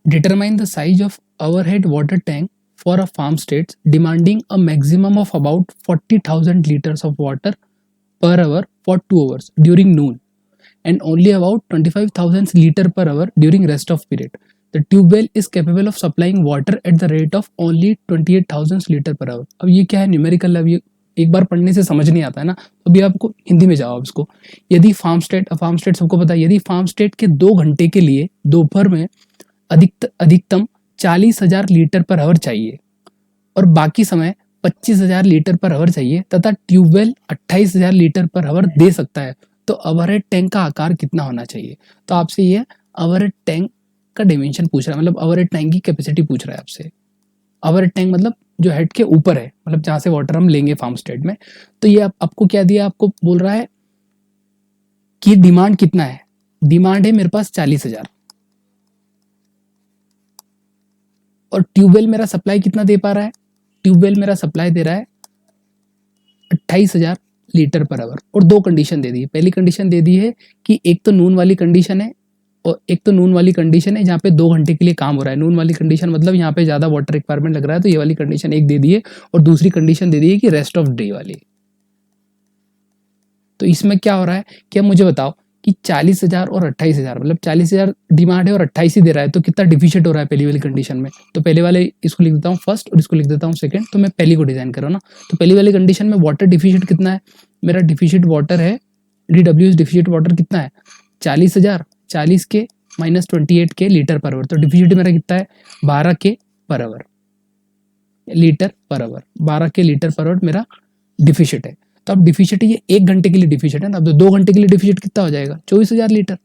Determine the size of overhead water tank for a farm state demanding a maximum of about 40,000 liters of water per hour for 2 hours during noon and only about 25,000 liter per hour during rest of period. The tube well is capable of supplying water at the rate of only 28,000 liter per hour. अब ये क्या है, numerical, अब ये एक बार पढ़ने से समझ नहीं आता है ना, तो अभी आपको हिंदी में जाओ इसको। यदि फार्म स्टेट सबको पता है, यदि फार्म स्टेट के 2 घंटे के लिए दोपहर में अधिकतम 40,000 लीटर पर आवर चाहिए और बाकी समय 25,000 लीटर पर आवर चाहिए तथा ट्यूबवेल 28,000 लीटर पर आवर दे सकता है, तो ओवरहेड टैंक का आकार कितना होना चाहिए। तो आपसे ये ओवरहेड टैंक का डायमेंशन पूछ रहा है, मतलब ओवरहेड टैंक की कैपेसिटी पूछ रहा है आपसे। ओवरहेड टैंक मतलब जो हेड के ऊपर है, मतलब जहां से वाटर हम लेंगे फार्म स्टेट में। तो ये आपको क्या दिया, आपको बोल रहा है कि डिमांड कितना है। डिमांड है मेरे पास 40,000 और ट्यूबवेल मेरा सप्लाई कितना दे पा रहा है, ट्यूबवेल मेरा सप्लाई दे रहा है 28,000 लीटर पर आवर। और 2 कंडीशन दे दी है। पहली कंडीशन दे दी है कि एक तो नून वाली कंडीशन है और एक तो नून वाली कंडीशन है जहाँ पे 2 घंटे के लिए काम हो रहा है। नून वाली कंडीशन मतलब यहाँ पे ज़्यादा वाटर रिक्वायरमेंट लग रहा है, तो ये वाली कंडीशन एक दे दी है। और दूसरी कंडीशन दे दी है कि रेस्ट ऑफ डे वाली। तो इसमें क्या हो रहा है कि अब मुझे बताओ कि 40,000 और 28,000, मतलब 40,000 डिमांड है और 28 ही दे रहा है, तो कितना डिफिशिट हो रहा है पहली वाली कंडीशन में। तो पहले वाले इसको लिख देता हूँ फर्स्ट और इसको लिख देता हूँ सेकंड। तो मैं पहली को डिजाइन कर रहा हूँ ना, तो पहली वाली कंडीशन में वाटर डिफिशिट कितना है, मेरा डिफिशिट वाटर है DW डिफिशिट वाटर कितना है 40,000, 40 के माइनस 28 के लीटर पर आवर। तो डिफिशिट मेरा कितना है 12 के per hour, litre per hour, 12 के लीटर पर आवर मेरा डिफिशिट है। तो अब डिफिशिट ये 1 घंटे के लिए डिफिशिट है ना, अब तो 2 घंटे के लिए डिफिशिट कितना हो जाएगा 24,000 लीटर।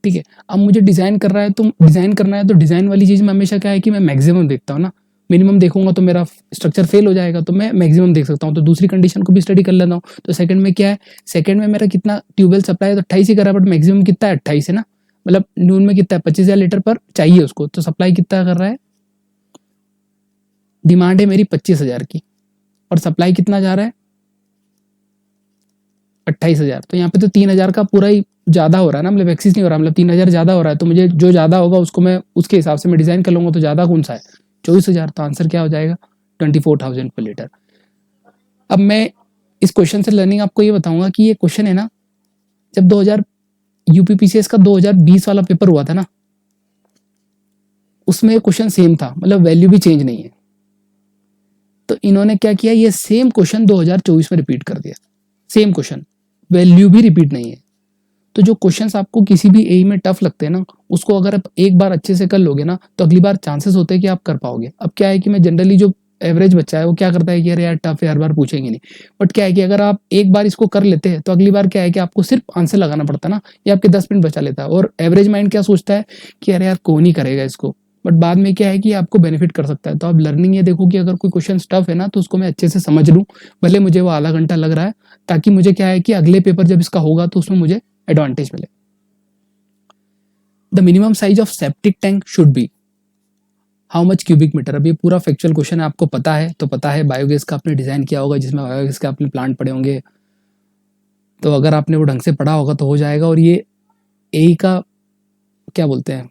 ठीक है, अब मुझे डिजाइन करना है तो डिजाइन वाली चीज में हमेशा क्या है कि मैं मैक्सिमम देखता हूँ ना, मिनिमम देखूंगा तो मेरा स्ट्रक्चर फेल हो जाएगा, तो मैं मैक्सिमम देख सकता हूँ। तो दूसरी कंडीशन को भी स्टडी कर लेता हूँ। तो सेकंड में क्या है, सेकंड में मेरा कितना ट्यूबवेल सप्लाई है तो 28 ही कर रहा है, बट मैक्सिमम कितना है 28 है ना, मतलब नून में कितना है 25,000 लीटर पर चाहिए उसको, तो सप्लाई कितना कर रहा है, डिमांड है मेरी 25,000 की और सप्लाई कितना जा रहा है 28,000। तो यहाँ पे तो 3,000 का पूरा ही ज्यादा हो रहा है ना, मतलब एक्सिस नहीं हो रहा, मतलब 3,000 ज्यादा हो रहा है। तो मुझे जो ज्यादा होगा उसको मैं उसके हिसाब से मैं डिजाइन कर लूंगा। तो ज्यादा कौन सा है 24,000, तो आंसर क्या हो जाएगा 24,000 पर लीटर। अब मैं इस क्वेश्चन से लर्निंग आपको ये बताऊंगा कि ये क्वेश्चन है ना, जब 2000 यूपीपीसीएस का 2020 वाला पेपर हुआ था ना, उसमें क्वेश्चन सेम था, मतलब वैल्यू भी चेंज नहीं है। तो इन्होंने क्या किया, ये सेम क्वेश्चन 2024 में रिपीट कर दिया, सेम क्वेश्चन, वैल्यू भी रिपीट नहीं है। तो जो क्वेश्चंस आपको किसी भी एई में टफ लगते हैं ना, उसको अगर आप एक बार अच्छे से कर लोगे ना, तो अगली बार चांसेस होते हैं कि आप कर पाओगे। अब क्या है कि मैं जनरली जो एवरेज बच्चा है वो क्या करता है कि अरे यार टफ है, हर बार पूछेंगे नहीं। बट क्या है कि अगर आप एक बार इसको कर लेते हैं तो अगली बार क्या है कि आपको सिर्फ आंसर लगाना पड़ता है ना, ये आपके 10 मिनट बचा लेता है। और एवरेज माइंड क्या सोचता है कि अरे यार कौन ही करेगा इसको, बट बाद में क्या है कि आपको बेनिफिट कर सकता है। तो आप लर्निंग ये देखो कि अगर कोई क्वेश्चन टफ है ना, तो उसको मैं अच्छे से समझ लूँ, भले मुझे वो आधा घंटा लग रहा है, ताकि मुझे क्या है कि अगले पेपर जब इसका होगा तो उसमें मुझे एडवांटेज मिले। The minimum size of septic tank should be how much cubic metre. अब ये पूरा फैक्चुअल क्वेश्चन है, आपको पता है तो पता है, बायोगैस का आपने डिजाइन किया होगा, जिसमें बायोगैस का आपने प्लांट पढ़े होंगे, तो अगर आपने वो ढंग से पढ़ा होगा तो हो जाएगा। और ये एई का क्या बोलते हैं,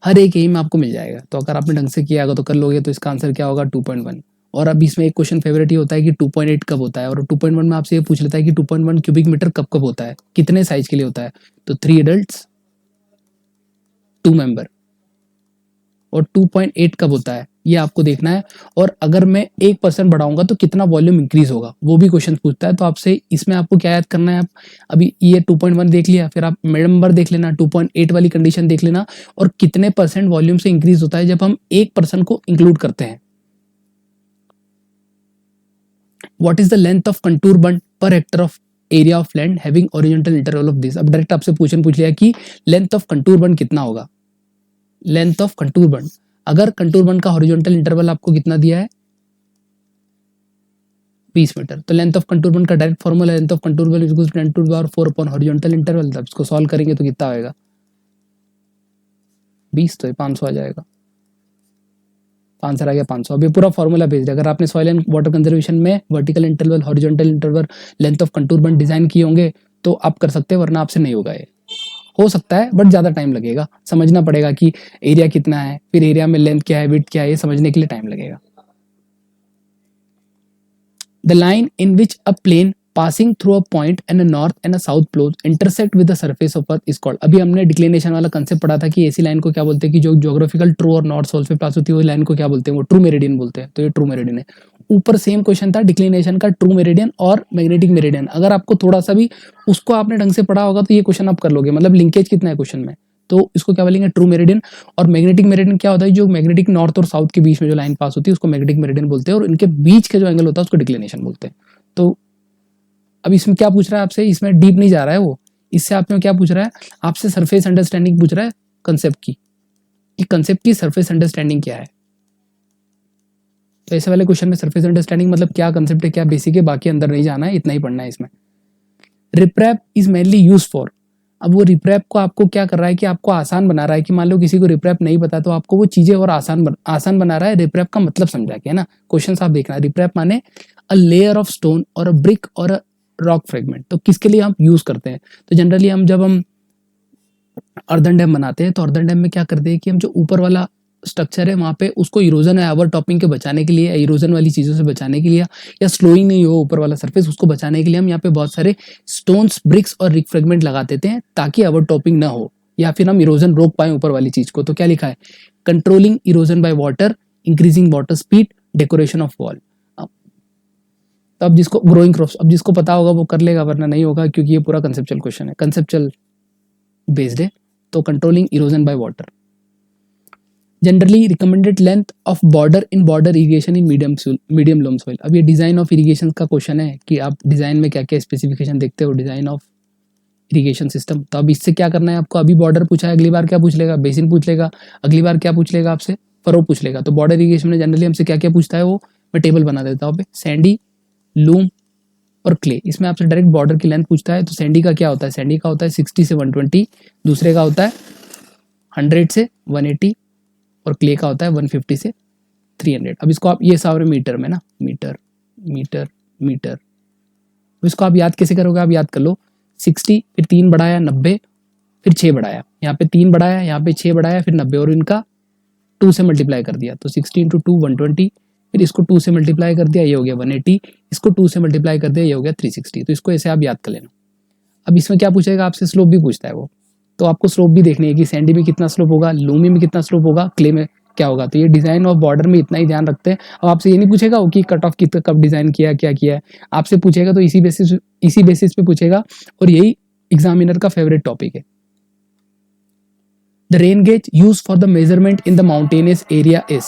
हर एक एई में आपको मिल जाएगा। तो अगर आपने ढंग से किया होगा तो कर लोगे, तो इसका आंसर क्या होगा 2.1। और अब इसमें एक क्वेश्चन फेवरेट ही होता है कि 2.8 कब होता है, और 2.1 में आपसे ये पूछ लेता है कि 2.1 क्यूबिक मीटर कब कब होता है, कितने साइज के लिए होता है। तो 3 एडल्ट्स 2 मेंबर। और 2.8 कब होता है ये आपको देखना है। और अगर मैं 1% बढ़ाऊंगा तो कितना वॉल्यूम इंक्रीज होगा, वो भी क्वेश्चन पूछता है। तो आपसे इसमें आपको क्या याद करना है, आप अभी ये 2.1 देख लिया, फिर आप नंबर देख लेना, 2.8 वाली कंडीशन देख लेना, और कितने परसेंट वॉल्यूम से इंक्रीज होता है जब हम 1% को इंक्लूड करते हैं। What is the length of contour bund per hectare of area of land having horizontal interval of this. अब डायरेक्ट आपसे क्वेश्चन पूछ लिया कि लेंथ ऑफ कंटूर बंड कितना होगा, लेंथ ऑफ कंटूर बंड। अगर कंटूर बंड का हॉरिजॉन्टल इंटरवल आपको कितना दिया है 20 मीटर, तो लेंथ ऑफ कंटूर बंड का direct formula length of contour bund equals to 10 to the power 4 upon horizontal interval. तब इसको सॉल्व करेंगे तो कितना आएगा 20, तो 500 आ जाएगा। आंसर आ गया 500। अब ये पूरा फॉर्मूला भेज दिया। अगर आपने सॉइल एंड वाटर कंजर्वेशन में vertical interval, horizontal interval, length of contour bund design किए होंगे तो आप कर सकते हैं, वरना आपसे नहीं होगा ये। हो सकता है बट ज़्यादा टाइम लगेगा, समझना पड़ेगा कि एरिया कितना है, फिर एरिया में लेंथ क्या है, विड्थ क्या है, ये समझने के लिए टाइम लगेगा। The line in which a plane passing through a point and a north and a south poles intersect with the surface of earth is called। अभी हमने डिक्लिनेशन वाला कंसेप्ट पढ़ा था कि ऐसी लाइन को क्या बोलते हैं कि जो ज्योग्राफिकल ट्रू और नॉर्थ सोल्स पे पास होती है, वो लाइन को क्या बोलते हैं, वो ट्रू मेरिडियन बोलते हैं। तो ये ट्रू मेरिडियन है। ऊपर सेम क्वेश्चन था डिक्लिनेशन का, ट्रू मेरिडियन और मैग्नेटिक मेरिडियन। अगर आपको थोड़ा सा भी उसको आपने ढंग से पढ़ा होगा तो ये क्वेश्चन आप कर लोगे, मतलब लिंकेज कितना है क्वेश्चन में। तो इसको क्या बोलेंगे, ट्रू मेरिडियन। और मैग्नेटिक मेरिडियन क्या होता है, जो मैग्नेटिक नॉर्थ और साउथ के बीच में जो लाइन पास होती है उसको मैग्नेटिक मेरिडियन बोलते हैं, और इनके बीच का जो एंगल होता है उसको डिक्लिनेशन बोलते हैं। तो अब इसमें क्या पूछ रहा है आपसे, इसमें डीप नहीं जा रहा है वो, इससे आपने क्या पूछ रहा है, आपसे सरफेस अंडरस्टैंडिंग पूछ रहा है कंसेप्ट की, कि कंसेप्ट की सरफेस अंडरस्टैंडिंग क्या है। तो ऐसे वाले क्वेश्चन में सरफेस अंडरस्टैंडिंग मतलब क्या कंसेप्ट है, क्या बेसिक है, बाकी अंदर नहीं जाना है, इतना ही पढ़ना है इसमें। RepRap is mainly use for, अब वो रिप्रैप को आपको क्या कर रहा है कि आपको आसान बना रहा है, कि मान लो किसी को रिप्रैप नहीं पता तो आपको वो चीजें और आसान बना रहा है, रिप्रैप का मतलब समझा के, है ना। क्वेश्चन आप देखना, रिप्रैप माने अ लेयर ऑफ स्टोन और अ ब्रिक और अ रॉक फ्रेगमेंट। तो किसके लिए हम यूज करते हैं, तो जनरली हम जब हम अर्दन डैम बनाते हैं तो अर्दन डैम में क्या करते हैं कि हम जो ऊपर वाला स्ट्रक्चर है वहाँ पे उसको इरोजन या ओवर टॉपिंग के बचाने के लिए, इरोजन वाली चीज़ों से बचाने के लिए, या स्लोइंग नहीं हो ऊपर वाला सरफेस, उसको बचाने के लिए हम यहाँ पे बहुत सारे स्टोन्स, ब्रिक्स और रिक फ्रेगमेंट लगा देते हैं ताकि ओवर टॉपिंग ना हो, या फिर हम इरोजन रोक पाए ऊपर वाली चीज़ को। तो क्या लिखा है, controlling erosion by water, increasing water speed, decoration of wall. तो अब जिसको ग्रोइंग क्रॉप्स, अब जिसको पता होगा वो कर लेगा, वरना नहीं होगा, क्योंकि ये पूरा कंसेप्चुअल क्वेश्चन है, कंसेप्चुअल बेस्ड है। तो controlling erosion by water, generally recommended length of border in border irrigation in medium loam soil. अब ये डिजाइन ऑफ इरिगेशन का क्वेश्चन है कि आप डिजाइन में क्या क्या स्पेसिफिकेशन देखते हो, डिजाइन ऑफ इरिगेशन सिस्टम। तो अब इससे क्या करना है आपको, अभी बॉर्डर पूछा है, अगली बार क्या पूछ लेगा, बेसिन पूछ लेगा, अगली बार क्या पूछ लेगा आपसे, फरो पूछ लेगा। तो बॉर्डर इरिगेशन में जनरली हमसे क्या क्या पूछता है वो मैं टेबल बना देता हूँ, सैंडी, लूम और क्ले। इसमें आपसे डायरेक्ट बॉर्डर की लेंथ पूछता है। तो सैंडी का क्या होता है, सैंडी का होता है 60 से 120, दूसरे का होता है 100 से 180, और क्ले का होता है 150 से 300। अब इसको आप ये सारे मीटर में ना, मीटर मीटर मीटर, इसको आप याद कैसे करोगे, आप याद कर लो 60, फिर 3 बढ़ाया 90, फिर 6 बढ़ाया, यहाँ पे 3 बढ़ाया, यहाँ पे 6 बढ़ाया, फिर 90, और इनका 2 से मल्टीप्लाई कर दिया। तो 60 इंटू 2 120, फिर इसको 2 से मल्टीप्लाई कर दिया, ये हो गया 180, इसको 2 से मल्टीप्लाई कर दिया, ये हो गया 360। तो इसको ऐसे आप याद कर लेना। अब इसमें क्या पूछेगा आपसे, स्लोप भी पूछता है वो, तो आपको स्लोप भी देखनी है कि सैंडी में कितना स्लोप होगा, लूमी में कितना स्लोप होगा, क्ले में क्या होगा। तो ये डिजाइन ऑफ बॉर्डर में इतना ही ध्यान रखते हैं। अब आपसे ये नहीं पूछेगा कि कट ऑफ कितना कब डिजाइन किया, क्या किया है, आपसे पूछेगा तो इसी बेसिस पे पूछेगा, और यही एग्जामिनर का फेवरेट टॉपिक है। The rain gauge use for the measurement in the mountainous area is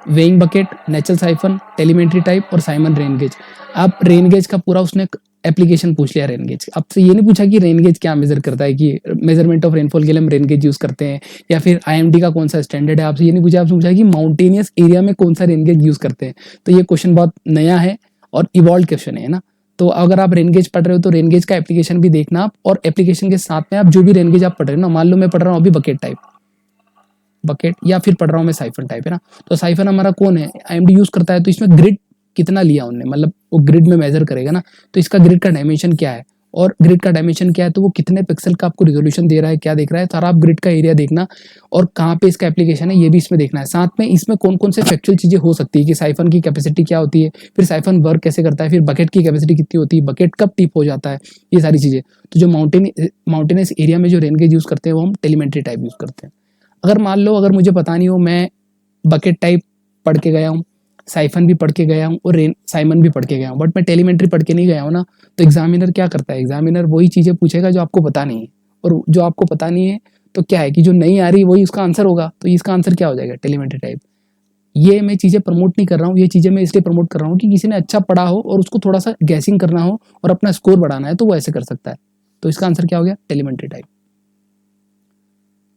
weighing bucket, natural siphon, telemetry type और साइमन रेन गेज। अब रेन गेज का पूरा उसने एप्लीकेशन पूछ लिया रेन गेज। आपसे ये नहीं पूछा कि रेन गेज क्या मेजर करता है, कि मेजरमेंट ऑफ रेनफॉल के लिए हम रेन गेज यूज करते हैं, या फिर आईएमडी का कौन सा स्टैंडर्ड है। आपसे ये नहीं पूछा, आपसे पूछा कि माउंटेनियस एरिया में कौन सा रेन गेज यूज करते हैं। तो ये क्वेश्चन बहुत नया है और इवॉल्व क्वेश्चन है ना। तो अगर आप रेन गेज पढ़ रहे हो तो रेन गेज का एप्लीकेशन भी देखना आप, और एप्लीकेशन के साथ में आप जो भी रेन गेज आप पढ़ रहे हो ना, मान लो मैं पढ़ रहा हूँ अभी बकेट टाइप, बकेट, या फिर पढ़ रहा हूँ मैं साइफन टाइप, है ना। तो साइफन हमारा कौन है, आईएमडी यूज करता है, तो इसमें ग्रिड कितना लिया उन्होंने, मतलब वो ग्रिड में मेजर करेगा ना, तो इसका ग्रिड का डायमेंशन क्या है, और ग्रिड का डायमेंशन क्या है, तो वो कितने पिक्सल का आपको रिजोल्यूशन दे रहा है, क्या देख रहा है, सारा आप ग्रिड का एरिया देखना, और कहाँ पे इसका एप्लीकेशन है ये भी इसमें देखना है। साथ में इसमें कौन कौन से फैक्चुअल चीजें हो सकती है, कि साइफन की कैपेसिटी क्या होती है, फिर साइफन वर्क कैसे करता है, फिर बकेट की कैपेसिटी कितनी होती है, बकेट कब टिप हो जाता है, ये सारी चीजें। तो जो माउंटेनस एरिया में जो रेन गेज यूज करते हैं वो हम टेलीमेट्री टाइप यूज करते हैं। अगर मान लो अगर मुझे पता नहीं हो, मैं बकेट टाइप पढ़ के गया हूँ, साइफन भी पढ़ के गया हूँ, और साइमन भी पढ़ के गया हूँ, बट मैं टेलीमेट्री पढ़ के नहीं गया हूँ ना, तो एग्जामिनर क्या करता है, एग्जामिनर वही चीजें पूछेगा जो आपको पता नहीं है, और जो आपको पता नहीं है तो क्या है कि जो नहीं आ रही वही उसका आंसर होगा। तो इसका आंसर क्या हो जाएगा, टेलीमेट्री टाइप। ये मैं चीजें प्रमोट नहीं कर रहा हूँ, ये चीजें मैं इसलिए प्रमोट कर रहा हूँ कि किसी ने अच्छा पढ़ा हो और उसको थोड़ा सा गैसिंग करना हो और अपना स्कोर बढ़ाना है, तो वो ऐसे कर सकता है। तो इसका आंसर क्या हो गया, टेलीमेट्री टाइप।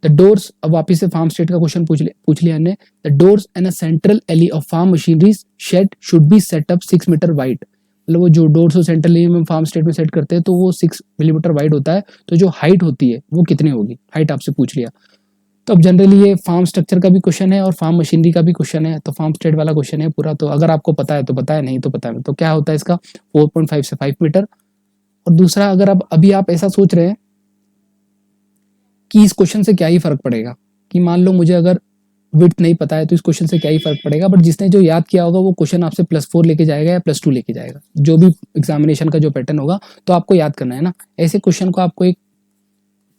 द डोर्स, अब वापिस से फार्म स्टेट का क्वेश्चन पूछ लिया हमने। The doors and a central alley of farm machineries shed should be set up 6 metre wide. मतलब वो जो डोर्स और सेंट्रल एली में फार्म स्टेट में सेट करते हैं तो वो 6 मिलीमीटर वाइड होता है। तो जो हाइट होती है वो कितनी होगी, हाइट आपसे पूछ लिया। तो अब जनरली ये फार्म स्ट्रक्चर का भी क्वेश्चन है और फार्म मशीनरी का भी क्वेश्चन है, तो फार्म स्टेट वाला क्वेश्चन है पूरा। तो अगर आपको पता है तो पता है, नहीं तो पता है। तो क्या होता है इसका 4.5 से 5 मीटर। और दूसरा, अगर अब अभी आप ऐसा सोच रहे हैं कि इस क्वेश्चन से क्या ही फर्क पड़ेगा, कि मान लो मुझे अगर विड्थ नहीं पता है तो इस क्वेश्चन से क्या ही फर्क पड़ेगा, बट जिसने जो याद किया होगा वो क्वेश्चन आपसे +4 लेके जाएगा या +2 लेके जाएगा, जो भी एग्जामिनेशन का जो पैटर्न होगा। तो आपको याद करना है ना, ऐसे क्वेश्चन को आपको एक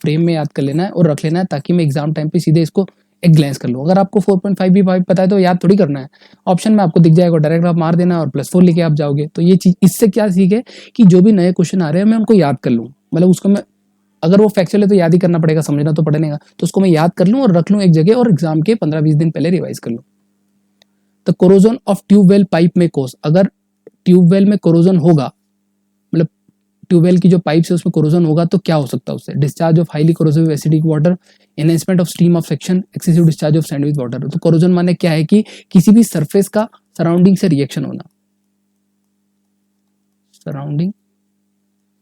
फ्रेम में याद कर लेना है और रख लेना है, ताकि मैं एग्जाम टाइम पे सीधे इसको एक ग्लैंस कर लूँ। अगर आपको 4.5 भी पता है तो याद थोड़ी करना है, ऑप्शन में आपको दिख जाएगा, डायरेक्ट आप मार देना और +4 लेके आप जाओगे। तो ये चीज, इससे क्या सीख है कि जो भी नए क्वेश्चन आ रहे हैं मैं उनको याद कर लूँ, मतलब उसको मैं, अगर वो फैक्चुअल है तो याद ही करना पड़ेगा, समझना तो पड़ेगा, तो उसको मैं याद कर लूँ और रख लूँ एक जगह, और एग्जाम के 15-20 दिन पहले रिवाइज कर लूँ। The corrosion of tube well pipe में कोस, अगर ट्यूबवेल में कोरोजन होगा, मतलब ट्यूबवेल की जो पाइप्स है उसमें कोरोजन होगा तो क्या हो सकता है उससे? Discharge of highly corrosive acidic water, enhancement of stream of section, excessive discharge of sand with water. तो कोरोजन माने क्या है कि किसी भी सरफेस का सराउंडिंग से रिएक्शन होना, सराउंडिंग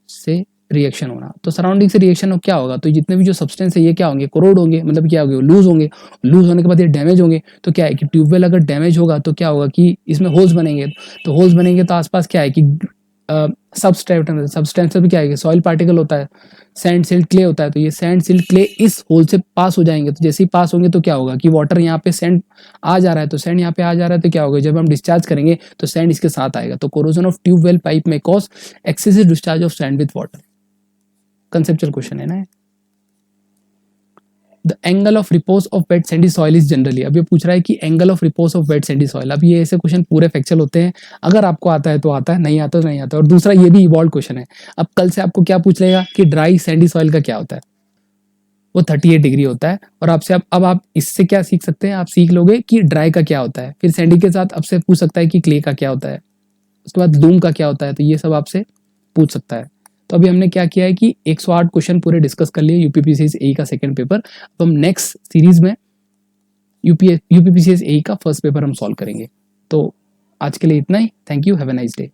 से रिएक्शन होना। तो सराउंडिंग से रिएक्शन हो क्या होगा, तो जितने भी जो सब्सटेंस है ये क्या होंगे, कोरोड होंगे, मतलब क्या होंगे, लूज होंगे, लूज होने के बाद ये डैमेज होंगे। तो क्या है कि ट्यूबवेल अगर डैमेज होगा तो क्या होगा कि इसमें होल्स बनेंगे, तो होल्स बनेंगे तो आसपास क्या है कि सबस्टेंस, सबस्टेंस भी क्या है कि सॉइल पार्टिकल होता है, सैंड सिल्ट क्ले होता है, तो ये सैंड सिल्ट क्ले इस होल से पास हो जाएंगे। तो जैसे ही पास होंगे तो क्या होगा कि वाटर यहाँ पे सैंड आ जा रहा है, तो सैंड यहाँ पे आ जा रहा है तो क्या होगा, जब हम डिस्चार्ज करेंगे तो सैंड इसके साथ आएगा। तो कोरोजन ऑफ ट्यूबवेल पाइप में cause excessive discharge of sand with water. Conceptual question है ना। The angle of repose of wet sandy soil is generally, अब ये पूछ रहा है कि angle of repose of wet sandy soil. अब ये ऐसे क्वेश्चन पूरे फैक्चुअल होते हैं, अगर आपको आता है तो आता है, नहीं आता तो नहीं आता। और दूसरा ये भी इवॉल्व क्वेश्चन है। अब कल से आपको क्या पूछ लेगा कि ड्राई सैंडी सॉइल का क्या होता है, वो 38 डिग्री होता है। और आपसे अब आप इससे क्या सीख सकते हैं, आप सीख लोगे कि ड्राई का क्या होता है, फिर सैंडी के साथ आपसे पूछ सकता है कि क्ले का क्या होता है, उसके बाद लूम का क्या होता है, तो ये सब आपसे पूछ सकता है। तो अभी हमने क्या किया है कि 108 क्वेश्चन पूरे डिस्कस कर लिए यूपीपीसीएस ए का सेकंड पेपर। अब हम नेक्स्ट सीरीज में यूपीपीसीएस ए का फर्स्ट पेपर हम सॉल्व करेंगे। तो आज के लिए इतना ही, thank you, have a nice day.